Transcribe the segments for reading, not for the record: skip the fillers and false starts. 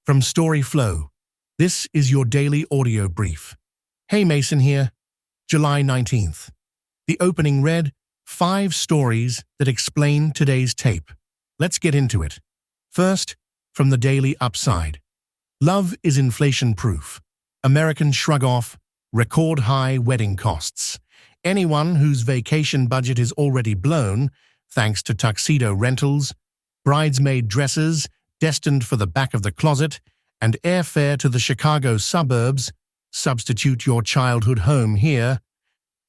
From storyflo, this is your daily audio brief. Hey Mason here, July 19th. The opening read, 5 stories that explain today's tape. Let's get into it. First, from the Daily Upside. Love is inflation-proof. Americans shrug off record-high wedding costs. Anyone whose vacation budget is already blown, thanks to tuxedo rentals, bridesmaid dresses destined for the back of the closet, and airfare to the Chicago suburbs, substitute your childhood home here,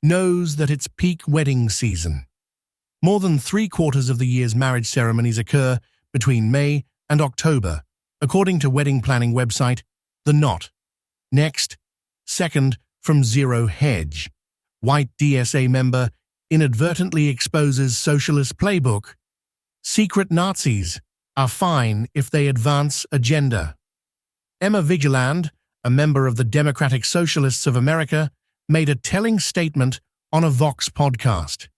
knows that it's peak wedding season. More than 3/4 of the year's marriage ceremonies occur between May and October, according to wedding planning website The Knot. Next, second, from Zero Hedge. White DSA member inadvertently exposes socialist playbook. Secret Nazis are fine if they advance agenda. Emma Vigeland, a member of the Democratic Socialists of America, made a telling statement on a Vox podcast.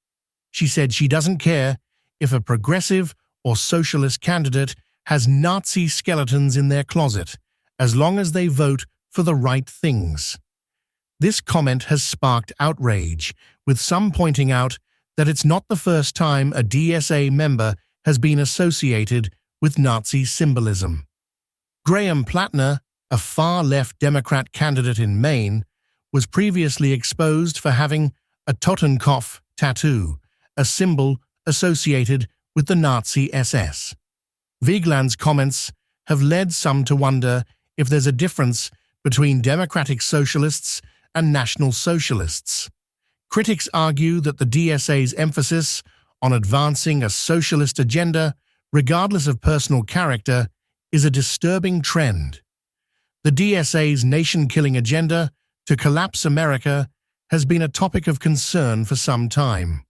She said she doesn't care if a progressive or socialist candidate has Nazi skeletons in their closet, as long as they vote for the right things. This comment has sparked outrage, with some pointing out that it's not the first time a DSA member has been associated with Nazi symbolism. Graham Plattner, a far-left Democrat candidate in Maine, was previously exposed for having a Totenkopf tattoo, a symbol associated with the Nazi SS. Vigeland's comments have led some to wonder if there's a difference between democratic socialists and national socialists. Critics argue that the DSA's emphasis on advancing a socialist agenda, regardless of personal character, is a disturbing trend. The DSA's nation-killing agenda to collapse America has been a topic of concern for some time.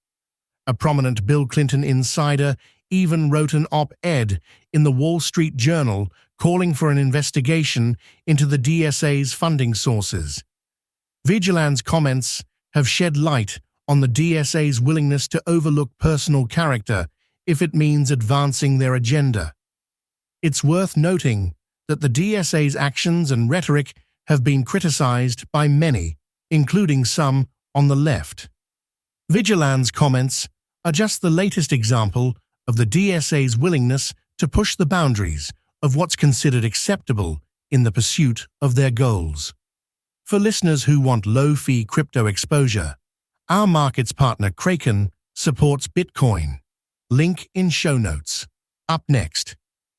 A prominent Bill Clinton insider even wrote an op-ed in the Wall Street Journal calling for an investigation into the DSA's funding sources. Vigeland's comments have shed light on the DSA's willingness to overlook personal character if it means advancing their agenda. It's worth noting that the DSA's actions and rhetoric have been criticized by many, including some on the left. Vigeland's comments are just the latest example of the DSA's willingness to push the boundaries of what's considered acceptable in the pursuit of their goals. For listeners who want low-fee crypto exposure, our markets partner Kraken supports Bitcoin. Link in show notes. Up next.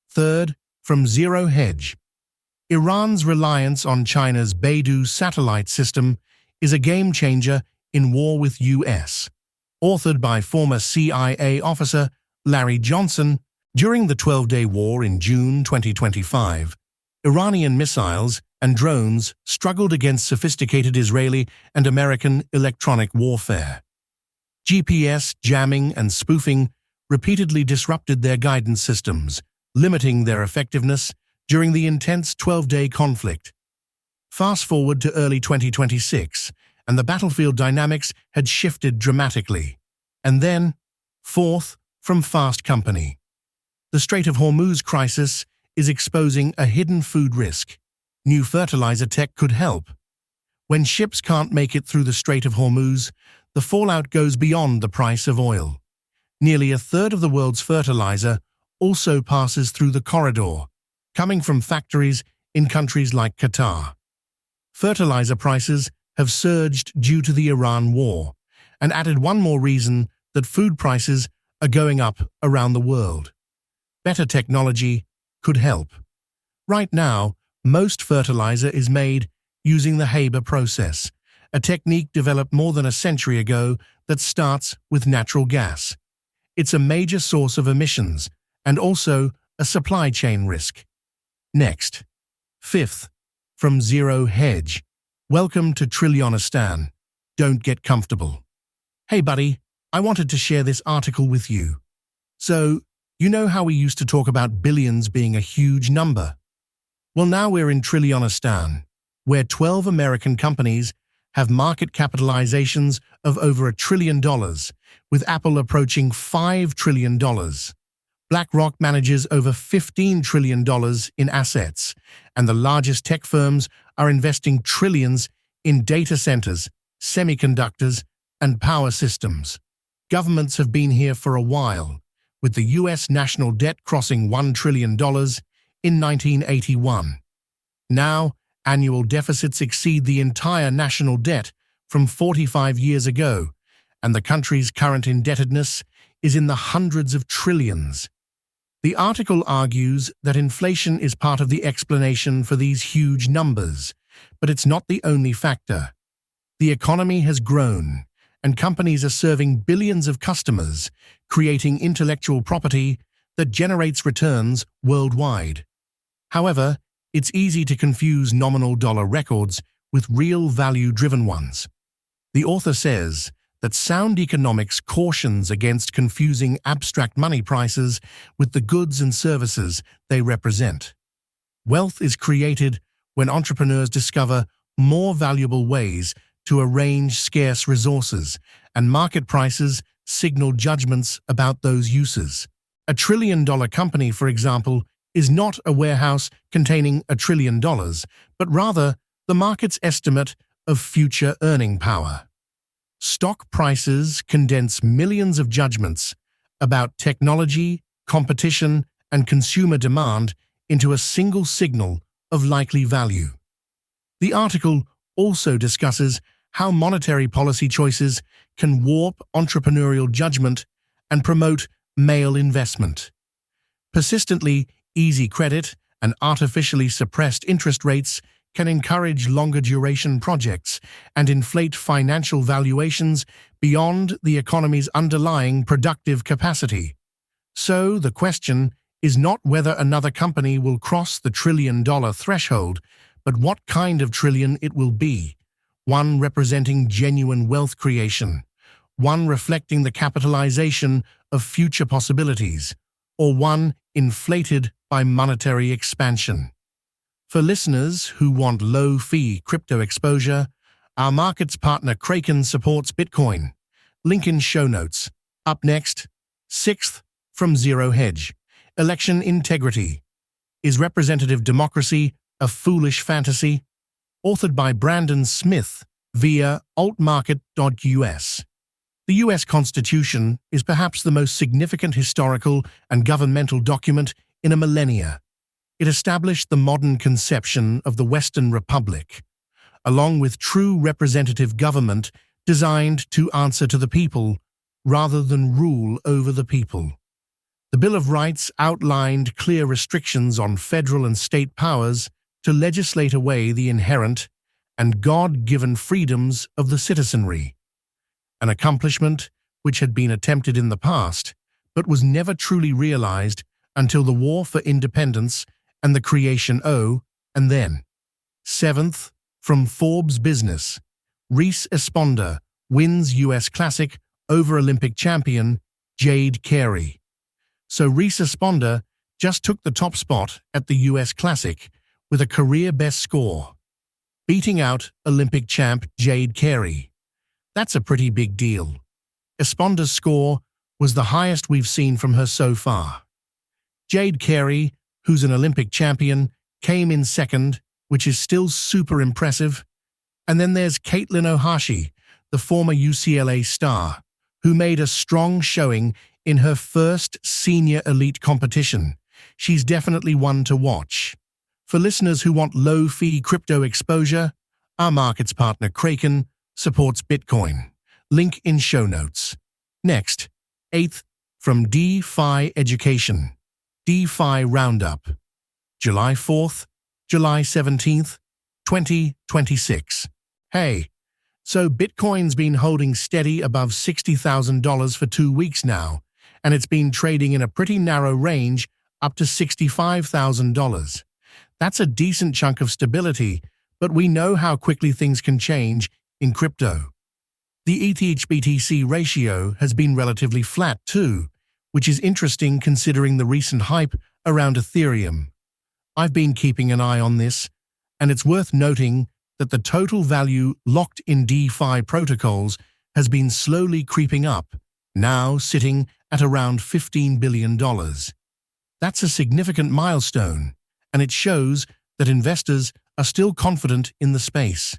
Third, from Zero Hedge. Iran's reliance on China's Beidou satellite system is a game-changer in war with US. Authored by former CIA officer Larry Johnson, during the 12-day war in June 2025, Iranian missiles and drones struggled against sophisticated Israeli and American electronic warfare. GPS jamming and spoofing repeatedly disrupted their guidance systems, limiting their effectiveness during the intense 12-day conflict. Fast forward to early 2026, and the battlefield dynamics had shifted dramatically. And then, fourth, from Fast Company. The Strait of Hormuz crisis is exposing a hidden food risk. New fertilizer tech could help. When ships can't make it through the Strait of Hormuz, the fallout goes beyond the price of oil. Nearly a third of the world's fertilizer also passes through the corridor, coming from factories in countries like Qatar. Fertilizer prices have surged due to the Iran war, and added one more reason that food prices are going up around the world. Better technology could help. Right now, most fertilizer is made using the Haber process, a technique developed more than a century ago that starts with natural gas. It's a major source of emissions and also a supply chain risk. Next. Fifth, from Zero Hedge. Welcome to Trillionistan. Don't get comfortable. Hey buddy, I wanted to share this article with you. So, you know how we used to talk about billions being a huge number? Well, now we're in Trillionistan, where 12 American companies have market capitalizations of over $1 trillion, with Apple approaching $5 trillion. BlackRock manages over $15 trillion in assets, and the largest tech firms are investing trillions in data centers, semiconductors, and power systems. Governments have been here for a while, with the U.S. national debt crossing $1 trillion in 1981. Now, annual deficits exceed the entire national debt from 45 years ago, and the country's current indebtedness is in the hundreds of trillions. The article argues that inflation is part of the explanation for these huge numbers, but it's not the only factor. The economy has grown, and companies are serving billions of customers, creating intellectual property that generates returns worldwide. However, it's easy to confuse nominal dollar records with real value-driven ones. The author says that sound economics cautions against confusing abstract money prices with the goods and services they represent. Wealth is created when entrepreneurs discover more valuable ways to arrange scarce resources, and market prices signal judgments about those uses. A trillion-dollar company, for example, is not a warehouse containing $1 trillion, but rather the market's estimate of future earning power. Stock prices condense millions of judgments about technology, competition, and consumer demand into a single signal of likely value. The article also discusses how monetary policy choices can warp entrepreneurial judgment and promote male investment. Persistently easy credit and artificially suppressed interest rates can encourage longer-duration projects and inflate financial valuations beyond the economy's underlying productive capacity. So, the question is not whether another company will cross the trillion-dollar threshold, but what kind of trillion it will be. One representing genuine wealth creation, one reflecting the capitalization of future possibilities, or one inflated by monetary expansion. For listeners who want low-fee crypto exposure, our markets partner Kraken supports Bitcoin. Link in show notes. Up next, 6th from Zero Hedge. Election integrity. Is representative democracy a foolish fantasy? Authored by Brandon Smith via altmarket.us. The U.S. Constitution is perhaps the most significant historical and governmental document in a millennia. It established the modern conception of the Western Republic, along with true representative government designed to answer to the people rather than rule over the people. The Bill of Rights outlined clear restrictions on federal and state powers to legislate away the inherent and God-given freedoms of the citizenry, an accomplishment which had been attempted in the past but was never truly realized until the War for Independence and the creation and then. 7th, from Forbes Business. Reese Esponda wins U.S. Classic over Olympic champion Jade Carey. So Reese Esponda just took the top spot at the U.S. Classic with a career-best score, beating out Olympic champ Jade Carey. That's a pretty big deal. Esponda's score was the highest we've seen from her so far. Jade Carey, who's an Olympic champion, came in second, which is still super impressive. And then there's Caitlin Ohashi, the former UCLA star, who made a strong showing in her first senior elite competition. She's definitely one to watch. For listeners who want low-fee crypto exposure, our markets partner Kraken supports Bitcoin. Link in show notes. Next, 8th, from DeFi Education. DeFi Roundup. July 4th, July 17th, 2026. Hey, so Bitcoin's been holding steady above $60,000 for 2 weeks now, and it's been trading in a pretty narrow range up to $65,000. That's a decent chunk of stability, but we know how quickly things can change in crypto. The ETH-BTC ratio has been relatively flat too, which is interesting considering the recent hype around Ethereum. I've been keeping an eye on this, and it's worth noting that the total value locked in DeFi protocols has been slowly creeping up, now sitting at around $15 billion. That's a significant milestone, and it shows that investors are still confident in the space.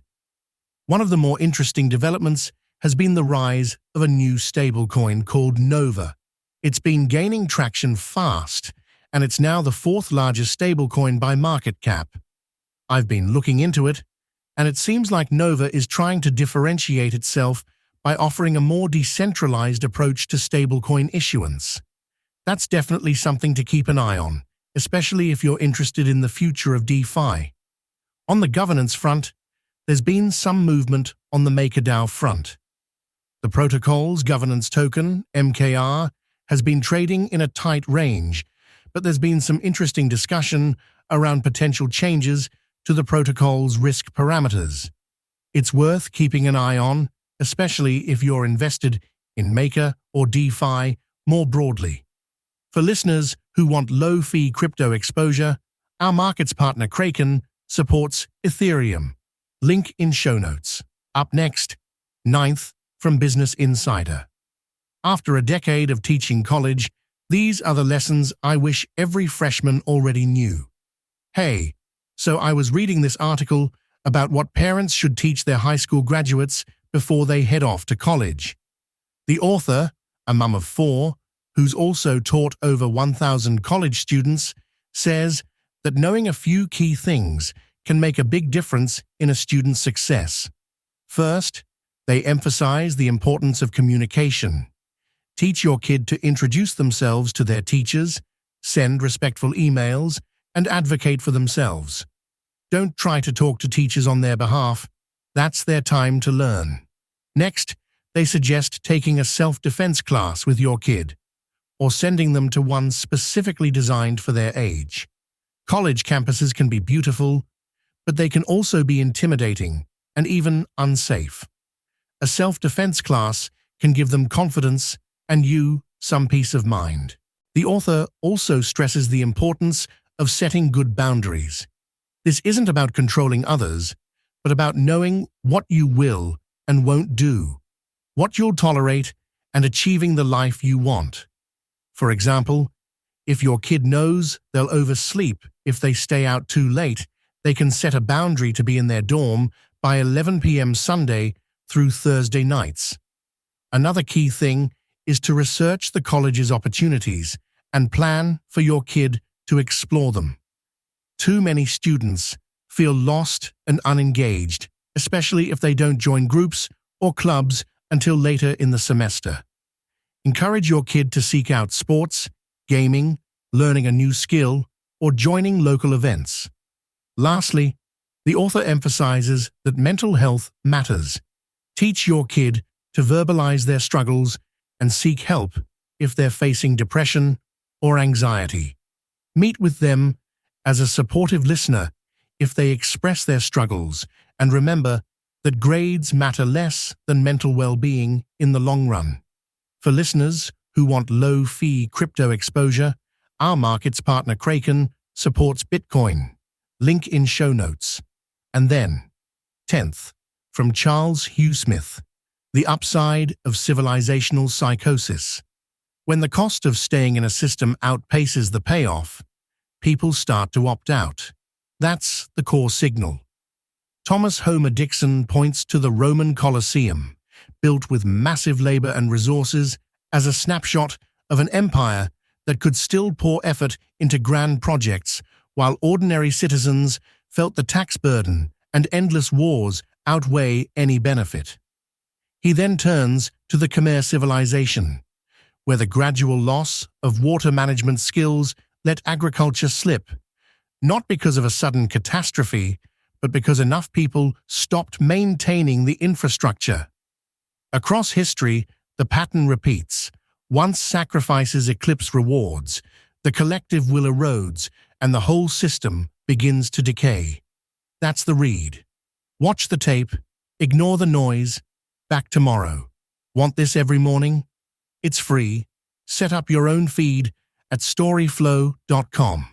One of the more interesting developments has been the rise of a new stablecoin called Nova. It's been gaining traction fast, and it's now the fourth largest stablecoin by market cap. I've been looking into it, and it seems like Nova is trying to differentiate itself by offering a more decentralized approach to stablecoin issuance. That's definitely something to keep an eye on, especially if you're interested in the future of DeFi. On the governance front, there's been some movement on the MakerDAO front. The protocol's governance token, MKR, has been trading in a tight range, but there's been some interesting discussion around potential changes to the protocol's risk parameters. It's worth keeping an eye on, especially if you're invested in Maker or DeFi more broadly. For listeners who want low-fee crypto exposure, our markets partner Kraken supports Ethereum. Link in show notes. Up next, 9th from Business Insider. After a decade of teaching college, these are the lessons I wish every freshman already knew. Hey, so I was reading this article about what parents should teach their high school graduates before they head off to college. The author, a mum of 4, who's also taught over 1,000 college students, says that knowing a few key things can make a big difference in a student's success. First, they emphasize the importance of communication. Teach your kid to introduce themselves to their teachers, send respectful emails, and advocate for themselves. Don't try to talk to teachers on their behalf. That's their time to learn. Next, they suggest taking a self-defense class with your kid, or sending them to one specifically designed for their age. College campuses can be beautiful, but they can also be intimidating and even unsafe. A self-defense class can give them confidence and you some peace of mind. The author also stresses the importance of setting good boundaries. This isn't about controlling others, but about knowing what you will and won't do, what you'll tolerate, and achieving the life you want. For example, if your kid knows they'll oversleep if they stay out too late, they can set a boundary to be in their dorm by 11 p.m. Sunday through Thursday nights. Another key thing is to research the college's opportunities and plan for your kid to explore them. Too many students feel lost and unengaged, especially if they don't join groups or clubs until later in the semester. Encourage your kid to seek out sports, gaming, learning a new skill, or joining local events. Lastly, the author emphasizes that mental health matters. Teach your kid to verbalize their struggles and seek help if they're facing depression or anxiety. Meet with them as a supportive listener if they express their struggles, and remember that grades matter less than mental well-being in the long run. For listeners who want low-fee crypto exposure, our markets partner Kraken supports Bitcoin. Link in show notes. And then, 10th, from Charles Hugh Smith, The Upside of Civilizational Psychosis. When the cost of staying in a system outpaces the payoff, people start to opt out. That's the core signal. Thomas Homer Dixon points to the Roman Colosseum, built with massive labor and resources, as a snapshot of an empire that could still pour effort into grand projects while ordinary citizens felt the tax burden and endless wars outweigh any benefit. He then turns to the Khmer civilization, where the gradual loss of water management skills let agriculture slip, not because of a sudden catastrophe, but because enough people stopped maintaining the infrastructure. Across history, the pattern repeats. Once sacrifices eclipse rewards, the collective will erodes, and the whole system begins to decay. That's the read. Watch the tape, ignore the noise, back tomorrow. Want this every morning? It's free. Set up your own feed at storyflo.com.